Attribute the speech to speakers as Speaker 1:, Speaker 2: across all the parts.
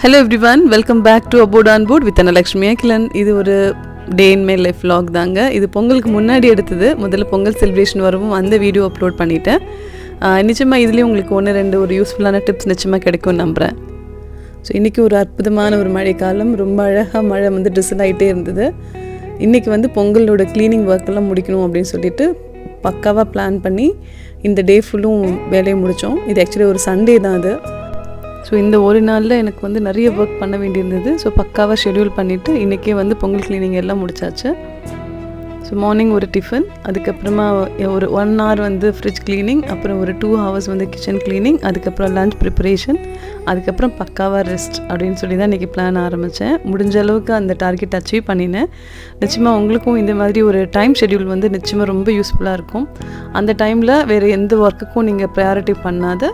Speaker 1: Hello everyone, welcome back to Aboard on Board with Lakshmi Akilan. இது ஒரு டே in my life vlog தாங்க. இது பொங்கலுக்கு முன்னாடி எடுத்தது. முதல்ல பொங்கல் செலிப்ரேஷன் வரவும் அந்த வீடியோ அப்லோட் பண்ணிட்டேன். நிச்சயமாக இதுலேயும் உங்களுக்கு ஒன்று ரெண்டு ஒரு யூஸ்ஃபுல்லான டிப்ஸ் நிச்சயமாக கிடைக்கும்னு நம்புகிறேன். ஸோ இன்றைக்கி ஒரு அற்புதமான ஒரு மழைக்காலம், ரொம்ப அழகாக மழை வந்து ட்ரிசில் ஆகிட்டே இருந்தது. இன்றைக்கி வந்து பொங்கலோட க்ளீனிங் ஒர்க்கெல்லாம் முடிக்கணும் அப்படின்னு சொல்லிட்டு பக்காவாக பிளான் பண்ணி இந்த டே ஃபுல்லும் வேலையை முடித்தோம். இது ஆக்சுவலி ஒரு சண்டே தான் அது. ஸோ இந்த ஒரு நாளில் எனக்கு வந்து நிறைய ஒர்க் பண்ண வேண்டியிருந்தது. ஸோ பக்காவாக ஷெட்யூல் பண்ணிவிட்டு இன்றைக்கே வந்து பொங்கல் க்ளீனிங் எல்லாம் முடிச்சாச்சு. ஸோ மார்னிங் ஒரு டிஃபன், அதுக்கப்புறமா ஒரு 1 hour வந்து ஃப்ரிட்ஜ் க்ளீனிங், அப்புறம் ஒரு 2 hours வந்து கிச்சன் க்ளீனிங், அதுக்கப்புறம் லஞ்ச் ப்ரிப்பரேஷன், அதுக்கப்புறம் பக்காவாக ரெஸ்ட் அப்படின்னு சொல்லி தான் இன்றைக்கி பிளான் ஆரம்பித்தேன். முடிஞ்ச அளவுக்கு அந்த டார்கெட் அச்சீவ் பண்ணினேன். நிச்சயமாக உங்களுக்கும் இந்த மாதிரி ஒரு டைம் ஷெட்யூல் வந்து நிச்சயமாக ரொம்ப யூஸ்ஃபுல்லாக இருக்கும். அந்த டைமில் வேறு எந்த ஒர்க்குக்கும் நீங்கள் ப்ரையாரிட்டி பண்ணாத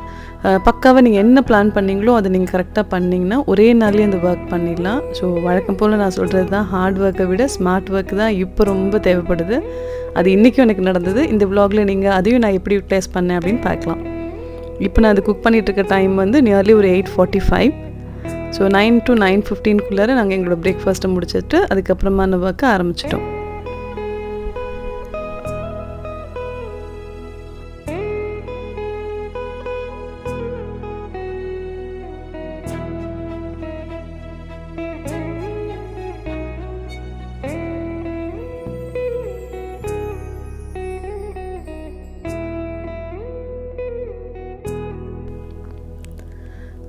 Speaker 1: பக்காவாக நீங்கள் என்ன பிளான் பண்ணிங்களோ அதை நீங்கள் கரெக்டாக பண்ணிங்கன்னா ஒரே நாள்லேயே அந்த ஒர்க் பண்ணிடலாம். ஸோ வழக்கம் போல் நான் சொல்கிறது தான், ஹார்ட் ஒர்க்கை விட ஸ்மார்ட் ஒர்க் தான் இப்போ ரொம்ப தேவைப்படுது. அது இன்றைக்கும் எனக்கு நடந்தது. இந்த விலாகில் நீங்கள் அதையும் நான் எப்படி யூட்டிலைஸ் பண்ணேன் அப்படின்னு பார்க்கலாம். இப்போ நான் அது குக் பண்ணிகிட்ருக்க டைம் வந்து நியர்லி ஒரு 8:45. ஸோ 9 to 9:15 நாங்கள் எங்களோட பிரேக்ஃபாஸ்ட்டை முடிச்சுட்டு அதுக்கப்புறமான ஒர்க்கை ஆரம்பிச்சிட்டோம்.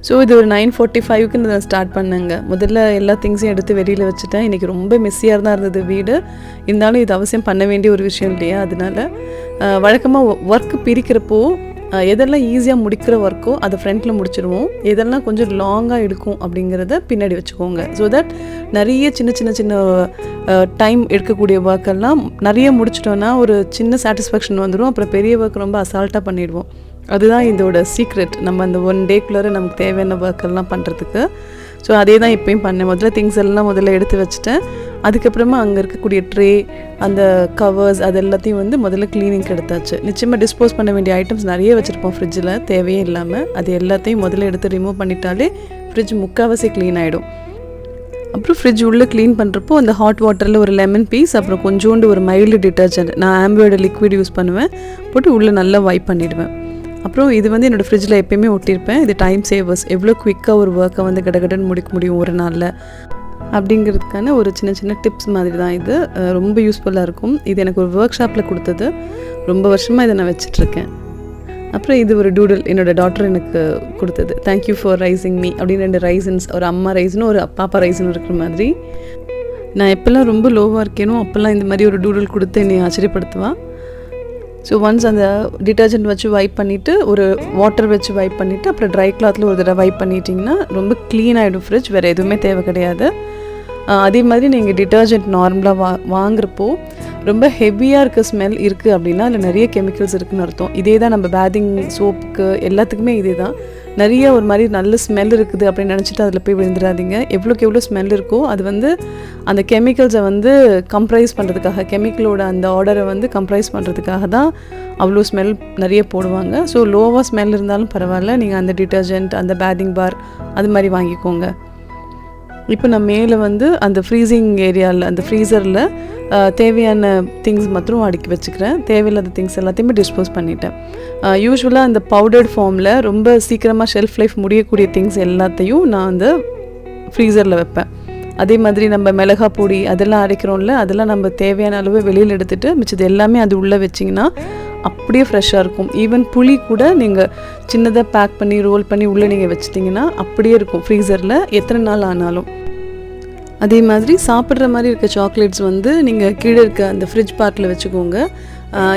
Speaker 1: ஸோ இது ஒரு 9:45 நான் ஸ்டார்ட் பண்ணேங்க. முதல்ல எல்லா திங்ஸையும் எடுத்து வெளியில் வச்சுட்டேன். இன்றைக்கி ரொம்ப மெஸ்ஸியாக தான் இருந்தது வீடு. இருந்தாலும் இது அவசியம் பண்ண வேண்டிய ஒரு விஷயம் இல்லையா, அதனால் வழக்கமாக ஒர்க்கு பிரிக்கிறப்போ எதெல்லாம் ஈஸியாக முடிக்கிற ஒர்க்கோ அதை ஃப்ரண்ட்டில் முடிச்சிடுவோம், எதெல்லாம் கொஞ்சம் லாங்காக எடுக்கும் அப்படிங்கிறத பின்னாடி வச்சுக்கோங்க. ஸோ தட் நிறைய சின்ன டைம் எடுக்கக்கூடிய ஒர்க்கெல்லாம் நிறைய முடிச்சிட்டோன்னா ஒரு சின்ன சாட்டிஸ்ஃபேக்ஷன் வந்துடும். அப்புறம் பெரிய ஒர்க் ரொம்ப அசால்ட்டாக பண்ணிடுவோம். அதுதான் இதோட சீக்ரெட், நம்ம அந்த 1 டேக்குள்ளே நமக்கு தேவையான ஒர்க்கெல்லாம் பண்ணுறதுக்கு. ஸோ அதே தான் இப்போயும் பண்ணேன். முதல்ல எடுத்து வச்சுட்டேன். அதுக்கப்புறமா அங்கே இருக்கக்கூடிய ட்ரே, அந்த கவர்ஸ், அது எல்லாத்தையும் வந்து முதல்ல க்ளீனிங்க்கு எடுத்தாச்சு. நிச்சயமாக டிஸ்போஸ் பண்ண வேண்டிய ஐட்டம்ஸ் நிறைய வச்சுருப்போம் ஃப்ரிட்ஜில் தேவையே இல்லாமல். அது எல்லாத்தையும் முதல்ல எடுத்து ரிமூவ் பண்ணிட்டாலே ஃப்ரிட்ஜ் முக்கால்வாசி க்ளீன் ஆகிடும். அப்புறம் ஃப்ரிட்ஜ் உள்ளே க்ளீன் பண்ணுறப்போ அந்த ஹாட் வாட்டரில் ஒரு லெமன் பீஸ், அப்புறம் கொஞ்சோண்டு ஒரு மைல்டு டிட்டர்ஜென்ட், நான் ஆம்பியோட லிக்விட் யூஸ் பண்ணுவேன், போட்டு உள்ளே நல்லா வைப் பண்ணிவிடுவேன். அப்புறம் இது வந்து என்னோடய ஃப்ரிட்ஜில் எப்போயுமே ஒட்டியிருப்பேன். இது டைம் சேவர்ஸ், எவ்வளோ குயிக்காக ஒரு ஒர்க்கை வந்து கடகடன்னு முடிக்க முடியும் ஒரு நாளில் அப்படிங்கிறதுக்கான ஒரு சின்ன டிப்ஸ் மாதிரி தான் இது. ரொம்ப யூஸ்ஃபுல்லாக இருக்கும். இது எனக்கு ஒரு ஒர்க் ஷாப்பில் கொடுத்தது. ரொம்ப வருஷமாக இதை நான் வச்சிட்ருக்கேன். அப்புறம் இது ஒரு டூடல், என்னோடய டாட்டர் எனக்கு கொடுத்தது. தேங்க்யூ ஃபார் ரைசிங் மீ அப்படின்னு 2 ரைசன்ஸ், ஒரு அம்மா ரைஸ்னு ஒரு பாப்பா ரைஸ்னு இருக்கிற மாதிரி. நான் எப்போல்லாம் ரொம்ப லோவாக இருக்கேனோ அப்போல்லாம் இந்த மாதிரி ஒரு டூடல் கொடுத்து என்னை ஆச்சரியப்படுத்துவாள். ஸோ ஒன்ஸ் அந்த டிட்டர்ஜென்ட் வச்சு வைப் பண்ணிவிட்டு, ஒரு வாட்டர் வச்சு வைப் பண்ணிவிட்டு, அப்புறம் ட்ரை கிளாத்தில் ஒரு தடவை வைப் பண்ணிட்டிங்கன்னா ரொம்ப க்ளீன் ஆகிடும் ஃப்ரிட்ஜ். வேறு எதுவுமே தேவை கிடையாது. அதே மாதிரி நீங்கள் டிட்டர்ஜென்ட் நார்மலாக வாங்குறப்போ ரொம்ப ஹெவியாக இருக்க ஸ்மெல் இருக்குது அப்படின்னா அதில் நிறைய கெமிக்கல்ஸ் இருக்குதுன்னு அர்த்தம். இதே தான் நம்ம பேதிங் சோப்புக்கு எல்லாத்துக்குமே இதே தான். நிறைய ஒரு மாதிரி நல்ல ஸ்மெல் இருக்குது அப்படின்னு நினச்சிட்டு அதில் போய் விழுந்துடாதீங்க. எவ்வளோக்கு எவ்வளோ ஸ்மெல் இருக்கோ அது வந்து அந்த கெமிக்கல்ஸை வந்து கம்ப்ரைஸ் பண்ணுறதுக்காக, கெமிக்கலோட அந்த ஆர்டரை வந்து கம்ப்ரைஸ் பண்ணுறதுக்காக தான் அவ்வளோ ஸ்மெல் நிறைய போடுவாங்க. ஸோ லோவாக ஸ்மெல் இருந்தாலும் பரவாயில்ல, நீங்கள் அந்த டிட்டர்ஜென்ட், அந்த பேதிங் பார் அது மாதிரி வாங்கிக்கோங்க. இப்போ நான் மேலே வந்து அந்த ஃப்ரீசிங் ஏரியாவில், அந்த ஃப்ரீசரில் தேவையான திங்ஸ் மாத்திரம் அடுக்கி வச்சுக்கிறேன். தேவையில்லாத திங்ஸ் எல்லாத்தையுமே டிஸ்போஸ் பண்ணிட்டேன். யூஸ்வலாக அந்த பவுடர்ட் ஃபார்மில் ரொம்ப சீக்கிரமாக ஷெல்ஃப் லைஃப் முடியக்கூடிய திங்ஸ் எல்லாத்தையும் நான் அந்த ஃப்ரீசரில் வைப்பேன். அதே மாதிரி நம்ம மிளகா பொடி அதெல்லாம் அரைக்கிறோம்ல, அதெல்லாம் நம்ம தேவையான அளவு வெளியில் எடுத்துகிட்டு மிச்சது எல்லாமே அது உள்ளே வச்சிங்கன்னா அப்படியே ஃப்ரெஷ்ஷாக இருக்கும். ஈவன் புளி கூட நீங்கள் சின்னதாக பேக் பண்ணி ரோல் பண்ணி உள்ளே நீங்கள் வச்சிட்டிங்கன்னா அப்படியே இருக்கும் ஃப்ரீசரில் எத்தனை நாள் ஆனாலும். அதே மாதிரி சாப்பிட்ற மாதிரி இருக்க சாக்லேட்ஸ் வந்து நீங்கள் கீழே இருக்க அந்த ஃப்ரிட்ஜ் பார்ட்டில் வச்சுக்கோங்க.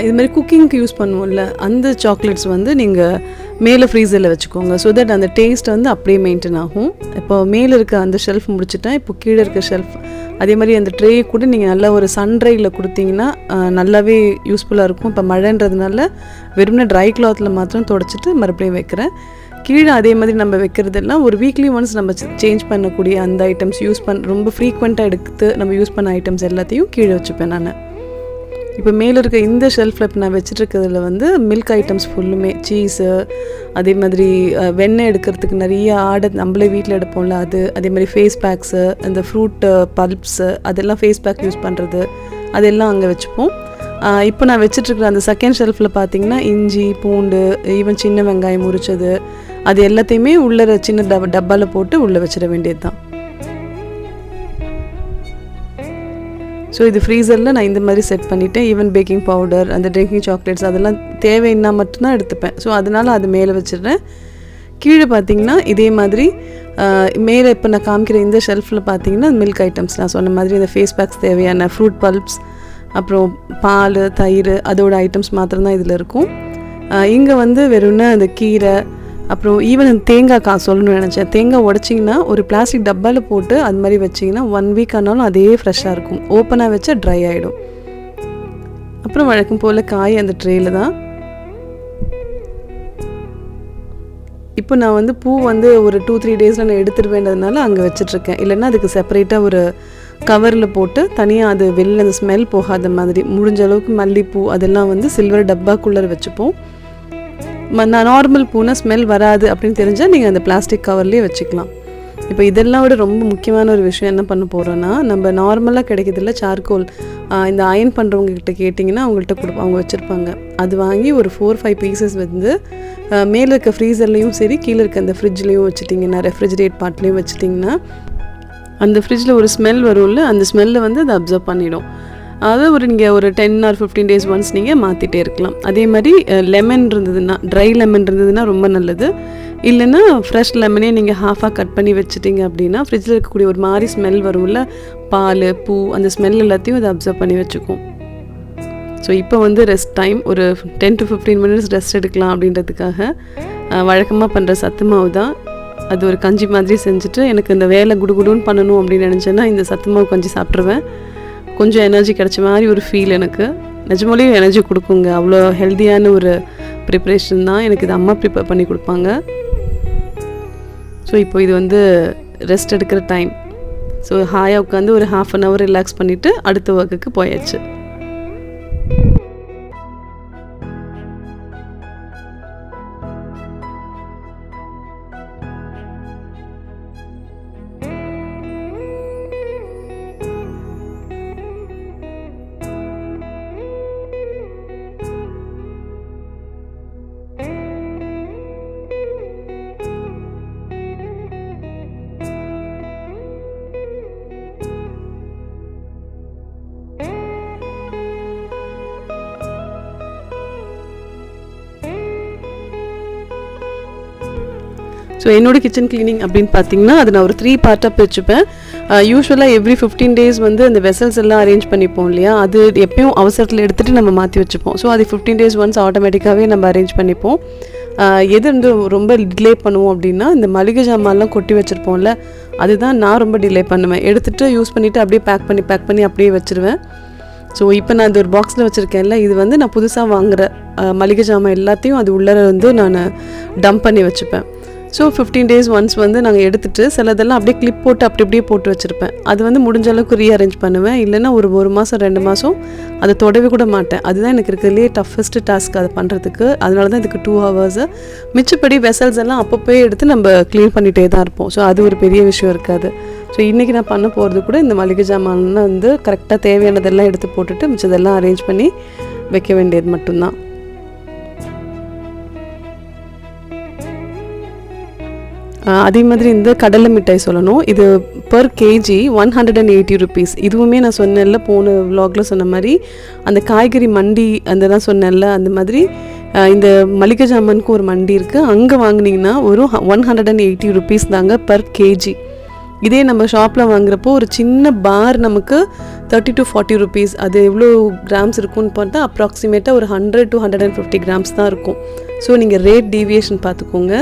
Speaker 1: இது மாதிரி குக்கிங்க்கு யூஸ் பண்ணுவோம்ல, அந்த சாக்லேட்ஸ் வந்து நீங்கள் மேலே ஃப்ரீசரில் வச்சுக்கோங்க. ஸோ தட் அந்த டேஸ்ட் வந்து அப்படியே மெயின்டைன் ஆகும். இப்போ மேலே இருக்க அந்த ஷெல்ஃப் முடிச்சுட்டேன். இப்போ கீழே இருக்க ஷெல்ஃப், அதே மாதிரி அந்த ட்ரே கூட நீங்கள் நல்லா ஒரு சன்ட்ரையில் கொடுத்தீங்கன்னா நல்லாவே யூஸ்ஃபுல்லாக இருக்கும். இப்போ மழைன்றதுனால வெறும்னா ட்ரை கிளாத்தில் மாத்திரம் துடைச்சிட்டு மறுபடியும் வைக்கிறேன். கீழே அதே மாதிரி நம்ம வைக்கிறதெல்லாம் ஒரு வீக்லி ஒன்ஸ் நம்ம சேஞ்ச் பண்ணக்கூடிய அந்த ஐட்டம்ஸ் ரொம்ப ஃப்ரீக்வெண்ட்டாக எடுத்து நம்ம யூஸ் பண்ண ஐட்டம்ஸ் எல்லாத்தையும் கீழே வச்சுப்பேன் நான். இப்போ மேலே இருக்க இந்த ஷெல்ஃபில் இப்போ நான் வச்சுட்ருக்கிறதுல வந்து மில்க் ஐட்டம்ஸ் ஃபுல்லுமே, சீஸு, அதே மாதிரி வெண்ணெய் எடுக்கிறதுக்கு நிறைய ஆடை நம்மளே வீட்டில் எடுப்போம்ல அது, அதே மாதிரி ஃபேஸ் பேக்ஸு, அந்த ஃப்ரூட்டு பல்ப்ஸு, அதெல்லாம் ஃபேஸ் பேக் யூஸ் பண்ணுறது அதெல்லாம் அங்கே வச்சுப்போம். இப்போ நான் வச்சுட்ருக்குற அந்த செகண்ட் ஷெல்ஃபில் பார்த்திங்கன்னா இஞ்சி, பூண்டு, ஈவன் சின்ன வெங்காயம் உரிச்சது அது எல்லாத்தையுமே உள்ளே சின்ன டப்பாவில் போட்டு உள்ளே வச்சிட வேண்டியது தான். ஸோ இது ஃப்ரீசரில் நான் இந்த மாதிரி செட் பண்ணிவிட்டேன். ஈவன் பேக்கிங் பவுடர், அந்த ட்ரிங்கிங் சாக்லேட்ஸ் அதெல்லாம் தேவைன்னா மட்டும்தான் எடுத்துப்பேன். ஸோ அதனால் அது மேலே வச்சிடுறேன். கீழே பார்த்திங்கன்னா இதே மாதிரி மேலே இப்போ நான் காமிக்கிற இந்த ஷெல்ஃபில் பார்த்திங்கன்னா மில்க் ஐட்டம்ஸ் நான் சொன்ன மாதிரி இந்த ஃபேஸ் பேக்ஸ் தேவையான ஃப்ரூட் பல்ப்ஸ், அப்புறம் பால், தயிர் அதோட ஐட்டம்ஸ் மாத்திரம்தான் இதில் இருக்கும். இங்கே வந்து வெறும்னா அந்த கீரை, அப்புறம் ஈவன் தேங்காய் சொல்லணும்னு நினச்சேன். தேங்காய் உடச்சிங்கன்னா ஒரு பிளாஸ்டிக் டப்பாவில் போட்டு அது மாதிரி வச்சிங்கன்னா 1 வீக் ஆனாலும் அதே ஃப்ரெஷ்ஷாக இருக்கும். ஓப்பனாக வச்சா ட்ரை ஆகிடும். அப்புறம் வழக்கம் போல் காய் அந்த ட்ரேயில் தான். இப்போ நான் வந்து பூ வந்து ஒரு 2-3 டேஸில் நான் எடுத்துருவேன்றதுனால அங்கே வச்சிட்ருக்கேன். இல்லைன்னா அதுக்கு செப்பரேட்டாக ஒரு கவரில் போட்டு தனியாக அது வெளியில் அந்த ஸ்மெல் போகாத மாதிரி முடிஞ்ச அளவுக்கு மல்லிப்பூ அதெல்லாம் வந்து சில்வர் டப்பாக்குள்ளே வச்சுப்போம். நான் நார்மல் பூனா ஸ்மெல் வராது அப்படின்னு தெரிஞ்சால் நீங்கள் அந்த பிளாஸ்டிக் கவர்லேயே வச்சுக்கலாம். இப்போ இதெல்லாம் விட ரொம்ப முக்கியமான ஒரு விஷயம் என்ன பண்ண போகிறோன்னா, நம்ம நார்மலாக கிடைக்கிறதில்ல சார்கோல், இந்த அயன் பண்ணுறவங்ககிட்ட கேட்டிங்கன்னா அவங்கள்ட்ட அவங்க வச்சுருப்பாங்க. அது வாங்கி ஒரு 4-5 பீசஸ் வந்து மேலே இருக்க ஃப்ரீசர்லேயும் சரி கீழே இருக்க அந்த ஃப்ரிட்ஜ்லேயும் வச்சுட்டிங்கன்னா, ரெஃப்ரிஜரேட் பார்ட்லேயும் வச்சுட்டிங்கன்னா அந்த ஃப்ரிட்ஜில் ஒரு ஸ்மெல் வரும்ல, அந்த ஸ்மெல்லை வந்து அதை அப்சர்வ் பண்ணிடும். அதை நீங்கள் ஒரு 10 or 15 days ஒன்ஸ் நீங்கள் மாற்றிட்டே இருக்கலாம். அதே மாதிரி லெமன் இருந்ததுன்னா, ட்ரை லெமன் இருந்ததுன்னா ரொம்ப நல்லது. இல்லைன்னா ஃப்ரெஷ் லெமனே நீங்கள் ஹாஃபாக கட் பண்ணி வச்சுட்டிங்க அப்படின்னா ஃப்ரிட்ஜில் இருக்கக்கூடிய ஒரு மாதிரி ஸ்மெல் வரும்ல, பால், பூ, அந்த ஸ்மெல் எல்லாத்தையும் அதை அப்சர்வ் பண்ணி வச்சுக்கும். ஸோ இப்போ வந்து ரெஸ்ட் டைம், ஒரு 10 to 15 minutes ரெஸ்ட் எடுக்கலாம் அப்படின்றதுக்காக வழக்கமாக பண்ணுற சத்து மாவு தான். அது ஒரு கஞ்சி மாதிரி செஞ்சுட்டு எனக்கு இந்த வேலை குடுகுடுன்னு பண்ணணும் அப்படின்னு நினச்சேன்னா இந்த சத்து மாவு கஞ்சி சாப்பிட்ருவேன். கொஞ்சம் எனர்ஜி கிடைச்ச மாதிரி ஒரு ஃபீல் எனக்கு. நிஜமாலேயும் எனர்ஜி கொடுக்குங்க. அவ்வளோ ஹெல்த்தியான ஒரு ப்ரிப்ரேஷன் தான். எனக்கு இது அம்மா ப்ரிப்பேர் பண்ணி கொடுப்பாங்க. ஸோ இப்போ இது வந்து ரெஸ்ட் எடுக்கிற டைம். ஸோ ஹாயாக உட்காந்து ஒரு 1/2 hour ரிலாக்ஸ் பண்ணிவிட்டு அடுத்த ஒர்க்குக்கு போயாச்சு. ஸோ என்னோடய கிச்சன் க்ளீனிங் அப்படின்னு பார்த்தீங்கன்னா அது நான் ஒரு 3 பார்ட்டாக பிரிச்சுப்பேன். யூஸ்வலாக எவ்ரி 15 days வந்து அந்த வெசல்ஸ் எல்லாம் அரேஞ்ச் பண்ணிப்போம் இல்லையா, அது எப்பயும் அவசரத்தில் எடுத்துகிட்டு நம்ம மாற்றி வச்சுப்போம். ஸோ அது 15 days ஒன்ஸ் ஆட்டோமேட்டிக்காகவே நம்ம அரேஞ்ச் பண்ணிப்போம். எது வந்து ரொம்ப டிலே பண்ணுவோம் அப்படின்னா இந்த மளிகை ஜாமான்லாம் கொட்டி வச்சுருப்போம்ல, அதுதான் நான் ரொம்ப டிலே பண்ணுவேன். எடுத்துகிட்டு யூஸ் பண்ணிவிட்டு அப்படியே பேக் பண்ணி அப்படியே வச்சுருவேன். ஸோ இப்போ நான் இது ஒரு பாக்ஸில் வச்சுருக்கேன்ல, இது வந்து நான் புதுசாக வாங்குகிற மளிகை ஜாமான் எல்லாத்தையும் அது உள்ளே வந்து நான் டம்ப் பண்ணி வச்சுப்பேன். ஸோ 15 days ஒன்ஸ் வந்து நாங்கள் எடுத்துகிட்டு சிலதெல்லாம் அப்படியே கிளிப் போட்டு அப்படியே போட்டு வச்சுருப்பேன். அது வந்து முடிஞ்ச அளவுக்கு ரீஅரேஞ்ச் பண்ணுவேன். இல்லைன்னா ஒரு 1 மாதம் 2 மாதம் அதை தொடவே கூட மாட்டேன். அதுதான் எனக்கு இருக்கிறதுலே டஃபஸ்ட்டு டாஸ்க் அதை பண்ணுறதுக்கு. அதனால தான் இதுக்கு 2 hours. மிச்சப்படி வெசல்ஸ் எல்லாம் அப்பப்போ எடுத்து நம்ம க்ளீன் பண்ணிகிட்டே தான் இருப்போம். ஸோ அது ஒரு பெரிய விஷயம் இருக்காது. ஸோ இன்றைக்கி நான் பண்ண போகிறது கூட இந்த மளிகை ஜாமான்லாம் வந்து கரெக்டாக தேவையானதெல்லாம் எடுத்து போட்டுட்டு மிச்சதெல்லாம் அரேஞ்ச் பண்ணி வைக்க வேண்டியது மட்டும்தான். அதே மாதிரி இந்த கடலை மிட்டாய் சொல்லணும். இது per kg 180 rupees. இதுவுமே நான் சொன்னேன்ல போன vlogல சொன்ன மாதிரி அந்த காய்கறி மண்டி அந்த தான் சொன்னேன்ல, அந்த மாதிரி இந்த மளிகை ஜாமானுக்கு ஒரு மண்டி இருக்குது. அங்கே வாங்கினீங்கன்னா ஒரு 180 rupees தாங்க per kg. இதே நம்ம ஷாப்பில் வாங்குறப்போ ஒரு சின்ன பார் நமக்கு 30 to 40 rupees. அது எவ்வளோ கிராம்ஸ் இருக்குன்னு பார்த்தா அப்ராக்சிமேட்டாக ஒரு 100 to 150 grams தான் இருக்கும். ஸோ நீங்கள் ரேட் டீவியேஷன் பார்த்துக்கோங்க.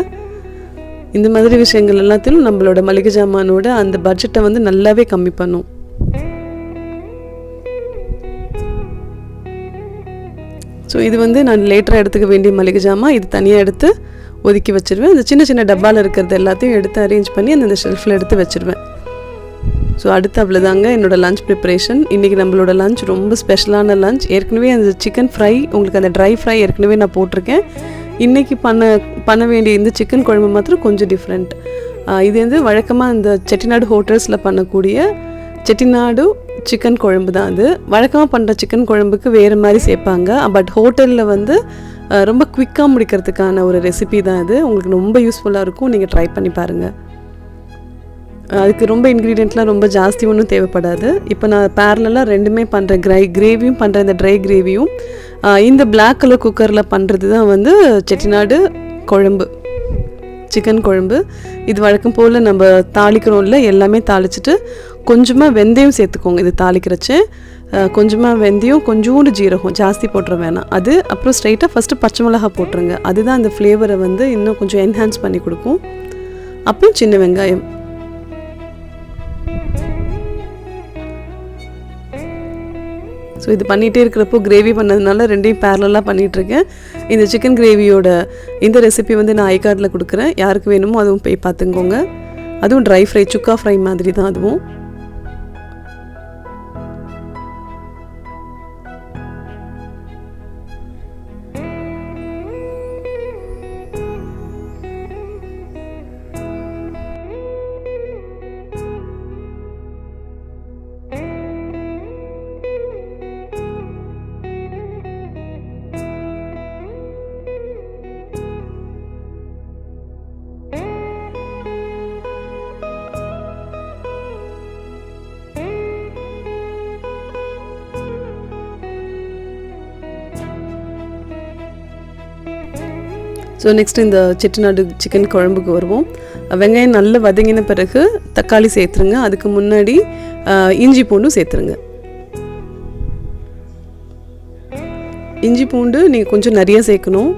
Speaker 1: இந்த மாதிரி விஷயங்கள் எல்லாத்திலும் நம்மளோட மளிகை ஜாமானோட அந்த பட்ஜெட்டை வந்து நல்லாவே கம்மி பண்ணும். ஸோ இது வந்து நான் லேட்டராக எடுத்துக்க வேண்டிய மளிகை ஜாமான். இது தனியாக எடுத்து ஒதுக்கி வச்சுருவேன். அந்த சின்ன சின்ன டப்பாவில் இருக்கிறது எல்லாத்தையும் எடுத்து அரேஞ்ச் பண்ணி அந்த ஷெல்ஃபில் எடுத்து வச்சுருவேன். ஸோ அடுத்து அவ்வளோதாங்க என்னோடய லஞ்ச் ப்ரிப்பரேஷன். இன்றைக்கி நம்மளோட லஞ்ச் ரொம்ப ஸ்பெஷலான லஞ்ச். ஏற்கனவே அந்த சிக்கன் ஃப்ரை, உங்களுக்கு அந்த ட்ரை ஃப்ரை ஏற்கனவே நான் போட்டிருக்கேன். இன்றைக்கி பண்ண வேண்டிய இந்த சிக்கன் குழம்பு மாத்திரம் கொஞ்சம் டிஃப்ரெண்ட். இது வந்து வழக்கமாக இந்த செட்டிநாடு ஹோட்டல்ஸில் பண்ணக்கூடிய செட்டிநாடு சிக்கன் குழம்பு தான். அது வழக்கமாக பண்ணுற சிக்கன் குழம்புக்கு வேறு மாதிரி சேர்ப்பாங்க. பட் ஹோட்டலில் வந்து ரொம்ப குவிக்காக முடிக்கிறதுக்கான ஒரு ரெசிபி தான் இது. உங்களுக்கு ரொம்ப யூஸ்ஃபுல்லாக இருக்கும். நீங்கள் ட்ரை பண்ணி பாருங்கள். அதுக்கு ரொம்ப இன்க்ரீடியண்ட்லாம் ரொம்ப ஜாஸ்தி ஒன்றும் தேவைப்படாது. இப்போ நான் பேரலாக ரெண்டுமே பண்ணுறேன். கிரேவியும் பண்ணுறேன், இந்த ட்ரை கிரேவியும். இந்த பிளாக் கலர் குக்கரில் பண்ணுறது தான் வந்து செட்டிநாடு குழம்பு, சிக்கன் குழம்பு. இது வழக்கம் போல் நம்ம தாளிக்கிறோம்ல, எல்லாமே தாளிச்சிட்டு கொஞ்சமாக வெந்தயம் சேர்த்துக்கோங்க. இது தாளிக்கிறச்சு கொஞ்சமாக வெந்தயம், கொஞ்சோண்டு ஜீரகம், ஜாஸ்தி போட்டுற வேணாம். அது அப்புறம் ஸ்ட்ரைட்டாக ஃபஸ்ட்டு பச்சை மிளகா போட்டுருங்க. அதுதான் அந்த ஃப்ளேவரை வந்து இன்னும் கொஞ்சம் என்ஹான்ஸ் பண்ணி கொடுக்கும். அப்புறம் சின்ன வெங்காயம். ஸோ இது பண்ணிகிட்டே இருக்கிறப்போ கிரேவி பண்ணதுனால ரெண்டையும் பேரலாக பண்ணிகிட்ருக்கேன். இந்த சிக்கன் கிரேவியோட இந்த ரெசிபி வந்து நான் ஐகார்டில் கொடுக்குறேன். யாருக்கு வேணுமோ அதுவும் போய் பார்த்துக்கோங்க. அதுவும் ட்ரை ஃப்ரை, சுக்கா ஃப்ரை மாதிரி தான் அதுவும். ஸோ நெக்ஸ்ட்டு இந்த செட்டிநாடு சிக்கன் குழம்புக்கு வருவோம். வெங்காயம் நல்லா வதங்கின பிறகு தக்காளி சேர்த்துருங்க. அதுக்கு முன்னாடி இஞ்சி பூண்டும் சேர்த்துருங்க. இஞ்சி பூண்டு நீங்கள் கொஞ்சம் நிறைய சேர்க்கணும்.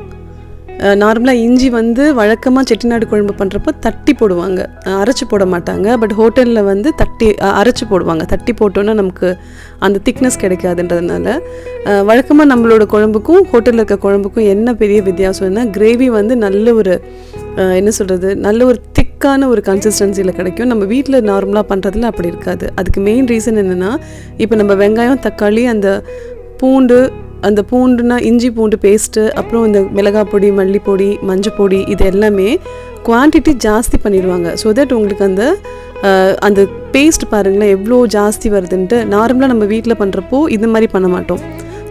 Speaker 1: நார்மலாக இஞ்சி வந்து வழக்கமாக செட்டிநாடு குழம்பு பண்ணுறப்போ தட்டி போடுவாங்க, அரைச்சி போட மாட்டாங்க. பட் ஹோட்டலில் வந்து அரைச்சி போடுவாங்க. தட்டி போட்டோன்னா நமக்கு அந்த திக்னஸ் கிடைக்காதுன்றதுனால வழக்கமாக நம்மளோட குழம்புக்கும் ஹோட்டலில் இருக்க குழம்புக்கும் என்ன பெரிய வித்தியாசம்னா, கிரேவி வந்து நல்ல ஒரு என்ன சொல்கிறது, நல்ல ஒரு திக்கான ஒரு கன்சிஸ்டன்சியில் கிடைக்கும். நம்ம வீட்டில் நார்மலாக பண்ணுறதுல அப்படி இருக்காது. அதுக்கு மெயின் ரீசன் என்னென்னா, இப்போ நம்ம வெங்காயம், தக்காளி, அந்த பூண்டுனா இஞ்சி பூண்டு பேஸ்ட்டு, அப்புறம் இந்த மிளகாய் பொடி, மல்லிப்பொடி, மஞ்சள் பொடி, இது எல்லாமே குவான்டிட்டி ஜாஸ்தி பண்ணிடுவாங்க. ஸோ தட் உங்களுக்கு அந்த பேஸ்ட் பாருங்களேன் எவ்வளோ ஜாஸ்தி வருதுன்ட்டு. நார்மலாக நம்ம வீட்டில் பண்ணுறப்போ இது மாதிரி பண்ண மாட்டோம்.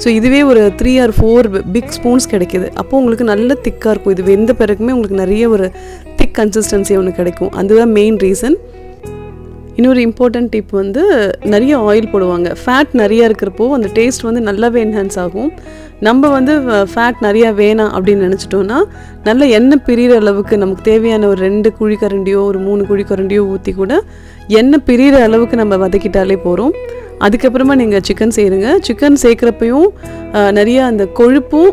Speaker 1: ஸோ இதுவே ஒரு 3 or 4 பிக் ஸ்பூன்ஸ் கிடைக்கிது. அப்போது உங்களுக்கு நல்ல திக்காக இருக்கும். இது வெந்த பிறகுமே உங்களுக்கு நிறைய ஒரு திக் கன்சிஸ்டன்சி ஒன்று கிடைக்கும். அதுதான் மெயின் ரீசன். இன்னொரு இம்பார்ட்டன்ட் டிப் வந்து நிறைய ஆயில் போடுவாங்க. ஃபேட் நிறையா இருக்கிறப்போ அந்த டேஸ்ட் வந்து நல்லாவே என்ஹான்ஸ் ஆகும். நம்ம வந்து ஃபேட் நிறையா வேணாம் அப்படின்னு நினச்சிட்டோன்னா நல்ல எண்ணெய் பிரிகிற அளவுக்கு நமக்கு தேவையான ஒரு 2 குழிக்கரண்டியோ ஒரு 3 குழிக்கரண்டியோ ஊற்றி கூட எண்ணெய் பிரிகிற அளவுக்கு நம்ம வதக்கிட்டாலே போகிறோம். அதுக்கப்புறமா நீங்கள் சிக்கன் செய்யுங்க. சிக்கன் சேர்க்குறப்பையும் நிறைய அந்த கொழுப்பும்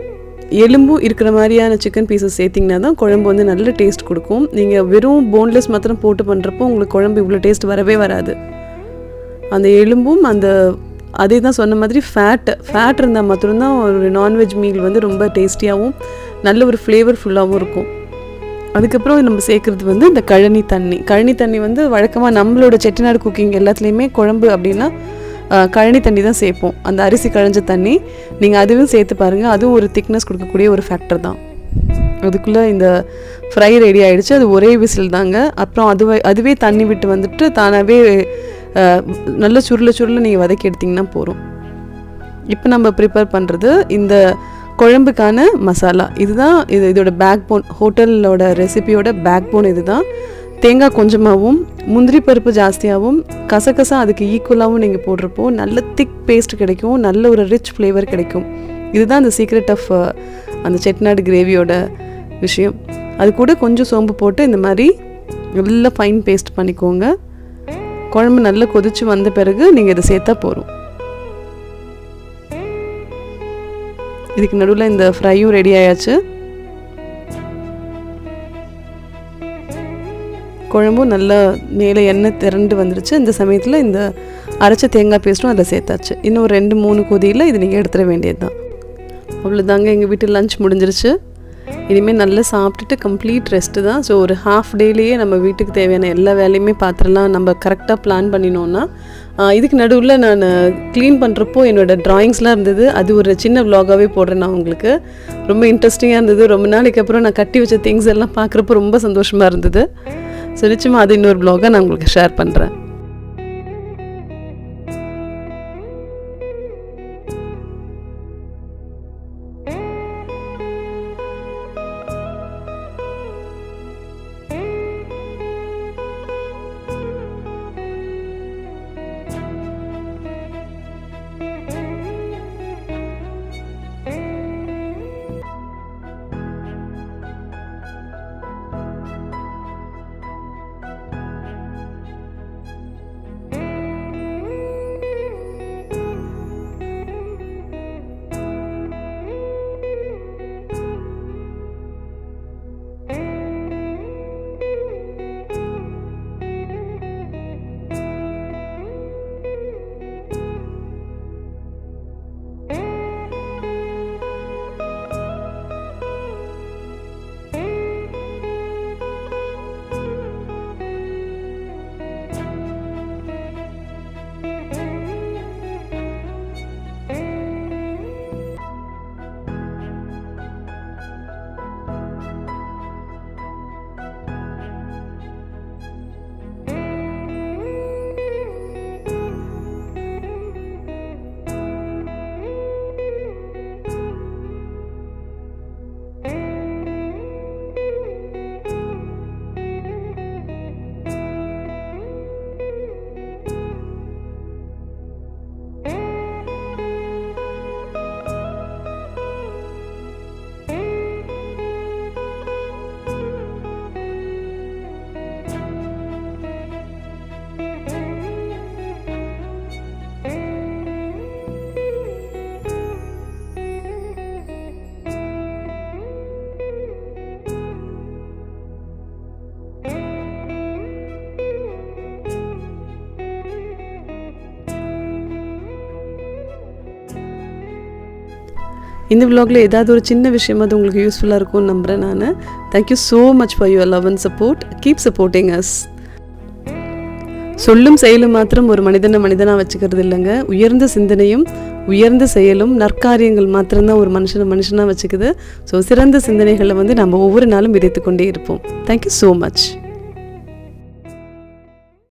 Speaker 1: எலும்பும் இருக்கிற மாதிரியான சிக்கன் பீசஸ் சேர்த்திங்கன்னா தான் குழம்பு வந்து நல்ல டேஸ்ட் கொடுக்கும். நீங்கள் வெறும் போன்லெஸ் மாத்திரம் போட்டு பண்ணுறப்போ உங்களுக்கு குழம்பு இவ்வளோ டேஸ்ட் வரவே வராது. அந்த எலும்பும் அதே தான் சொன்ன மாதிரி ஃபேட் இருந்தால் மாத்திரம்தான் ஒரு நான்வெஜ் மீல் வந்து ரொம்ப டேஸ்டியாகவும் நல்ல ஒரு ஃப்ளேவர்ஃபுல்லாகவும் இருக்கும். அதுக்கப்புறம் நம்ம சேர்க்குறது வந்து இந்த கழனி தண்ணி வந்து வழக்கமாக நம்மளோட செட்டிநாடு குக்கிங் எல்லாத்துலேயுமே குழம்பு அப்படின்னா கழனி தண்ணி தான் சேர்ப்போம். அந்த அரிசி கழைஞ்ச தண்ணி நீங்கள் அதுவும் சேர்த்து பாருங்கள். அதுவும் ஒரு திக்னஸ் கொடுக்கக்கூடிய ஒரு ஃபேக்டர் தான். அதுக்குள்ளே இந்த ஃப்ரை ரெடி ஆகிடுச்சு. அது ஒரே விசில் தாங்க. அப்புறம் அதுவே தண்ணி விட்டு வந்துட்டு தானாகவே நல்ல சுருளை நீங்கள் வதக்கி எடுத்திங்கன்னா போகிறோம். இப்போ நம்ம ப்ரிப்பேர் பண்ணுறது இந்த குழம்புக்கான மசாலா. இதுதான் இதோட பேக் போன். ஹோட்டலோட ரெசிபியோட பேக் போன் இது தான். தேங்காய் கொஞ்சமாகவும், முந்திரி பருப்பு ஜாஸ்தியாகவும், கசகசா அதுக்கு ஈக்குவலாகவும் நீங்கள் போடுறப்போ நல்ல திக் பேஸ்ட் கிடைக்கும், நல்ல ஒரு ரிச் ஃப்ளேவர் கிடைக்கும். இதுதான் அந்த சீக்ரெட் ஆஃப் அந்த செட்டிநாடு கிரேவியோட விஷயம். அது கூட கொஞ்சம் சோம்பு போட்டு இந்த மாதிரி நல்லா ஃபைன் பேஸ்ட் பண்ணிக்கோங்க. குழம்பு நல்லா கொதிச்சு வந்த பிறகு நீங்கள் இதை சேர்த்தா போதும். இதுக்கு நடுவில் இந்த ஃப்ரையும் ரெடி ஆயாச்சு. குழம்பும் நல்லா மேலே எண்ணெய் திரண்டு வந்துருச்சு. இந்த சமயத்தில் இந்த அரைச்ச தேங்காய் பேஸ்ட்டும் அதில் சேர்த்தாச்சு. இன்னும் ஒரு 2-3 கொதியில் இது நீங்கள் எடுத்துட வேண்டியது தான். அவ்வளோதாங்க, எங்கள் வீட்டு லஞ்ச் முடிஞ்சிருச்சு. இனிமேல் நல்லா சாப்பிட்டுட்டு கம்ப்ளீட் ரெஸ்ட்டு தான். ஸோ ஒரு ஹாஃப் டேலேயே நம்ம வீட்டுக்கு தேவையான எல்லா வேலையுமே பார்த்துடலாம். நம்ம கரெக்டாக பிளான் பண்ணினோன்னா. இதுக்கு நடுவில் நான் க்ளீன் பண்ணுறப்போ என்னோடய ட்ராயிங்ஸ்லாம் இருந்தது. அது ஒரு சின்ன விலாகாகவே போடுறேன் நான் உங்களுக்கு. ரொம்ப இன்ட்ரெஸ்டிங்காக இருந்தது. ரொம்ப நாளைக்கு அப்புறம் நான் கட்டி வச்ச திங்ஸ் எல்லாம் பார்க்குறப்போ ரொம்ப சந்தோஷமாக இருந்தது. ஸோ நிச்சயமாக அது இன்னொரு விலாகாக நான் உங்களுக்கு ஷேர் பண்ணுறேன். இந்த vlogல ஏதாவது ஒரு சின்ன விஷயம் அது உங்களுக்கு யூஸ்ஃபுல்லாக இருக்கும்னு நம்புகிறேன் நான். Thank you so much for your love and support. Keep supporting us. சொல்லும் செயலும் மாத்திரம் ஒரு மனிதனாக வச்சுக்கிறது இல்லைங்க. உயர்ந்த சிந்தனையும் உயர்ந்த செயலும் நற்காரியங்கள் மாத்திரம்தான் ஒரு மனுஷனாக வச்சுக்குது. ஸோ சிறந்த சிந்தனைகளை நம்ம ஒவ்வொரு நாளும் விதைத்து கொண்டே இருப்போம். Thank you so much.